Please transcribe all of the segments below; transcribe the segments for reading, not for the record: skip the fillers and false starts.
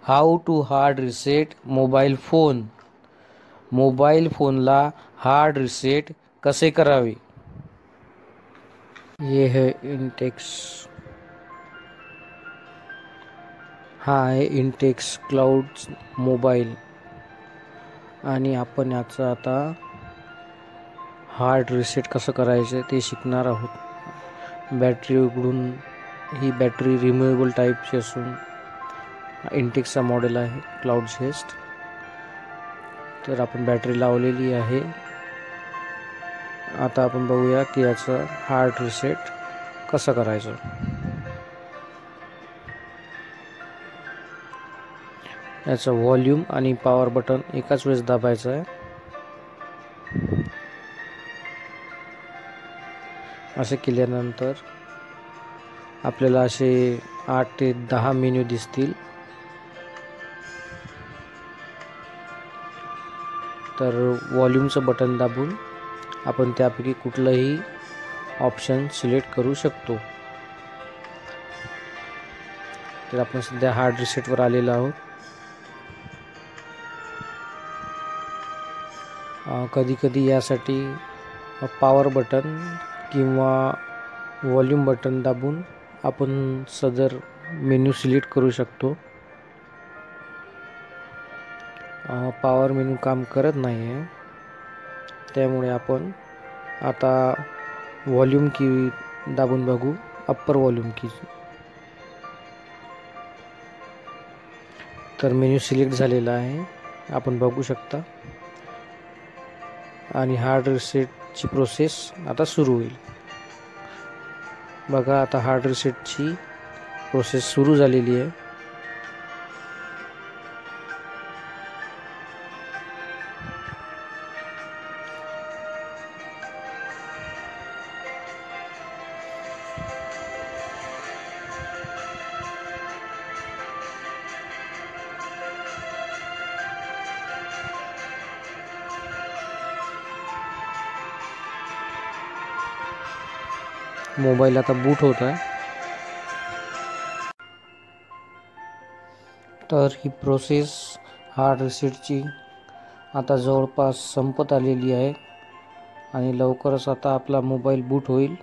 How to hard reset mobile phone. Mobile फोनला hard reset कसे करावे. ये है इंटेक्स. हा आहे इंटेक्स क्लाउड मोबाईल आणि आपण याचा आता हार्ड रिसेट कसं करायचं ते शिकणार आहोत. बॅटरी उघडून, ही बॅटरी रिमूवेबल टाईपची असून इंटेक्सचा मॉडेल आहे क्लाउड जेस्ट. तर आपण बॅटरी लावलेली आहे. आता आपण बघूया की याचं हार्ड रिसेट कसं करायचं. याचं व्हॉल्यूम आणि पॉवर बटन एकाच वेळेस दाबायचं आहे. असे केल्यानंतर आपल्याला असे 8 ते 10 मेन्यू दिसतील. तर व्हॉल्यूमचं बटन दाबून आपण त्यापैकी कुठलंही ऑप्शन सिलेक्ट करू शकतो. तर आपण सध्या हार्ड रिसेटवर आलेलो आहोत. कधी यासाठी पॉवर बटन किंवा व्हॉल्यूम बटन दाबून आपण सदर मेन्यू सिलेक्ट करू शकतो. पॉवर मेन्यू काम करत नाही आहे, त्यामुळे आपण आता व्हॉल्यूम की दाबून बघू. अप्पर व्हॉल्यूम की. तर मेन्यू सिलेक्ट झालेला आहे, आपण बघू शकता. आणि हार्ड रिसेटची प्रोसेस आता सुरू होईल. बघा, आता हार्ड रिसेटची प्रोसेस सुरू झालेली आहे. मोबाईल आता बूट होत आहे. तर ही प्रोसेस हार्ड रिसेटची आता जवळपास संपत आलेली आहे आणि लवकरच आता आपला मोबाईल बूट होईल.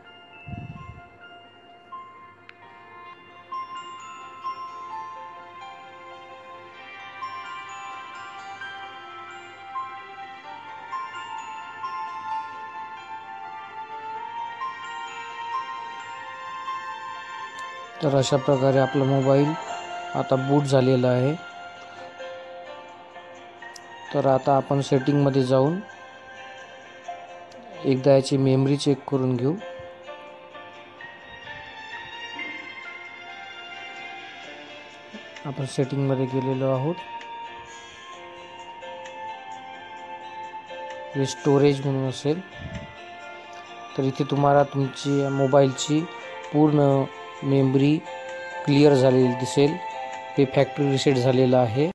तर अशा प्रकारे आपला मोबाईल आता बूट झालेला आहे. तर आता आपण सेटिंगमध्ये जाऊन एकदा याची मेमरी चेक करून घेऊ. आपण सेटिंगमध्ये गेलेलो आहोत. हे स्टोरेज म्हणून असेल. तर इथे तुम्हाला तुमची मोबाईलची पूर्ण मेमरी क्लिअर झालेली दिसेल. हे फॅक्टरी रिसेट झालेलं आहे.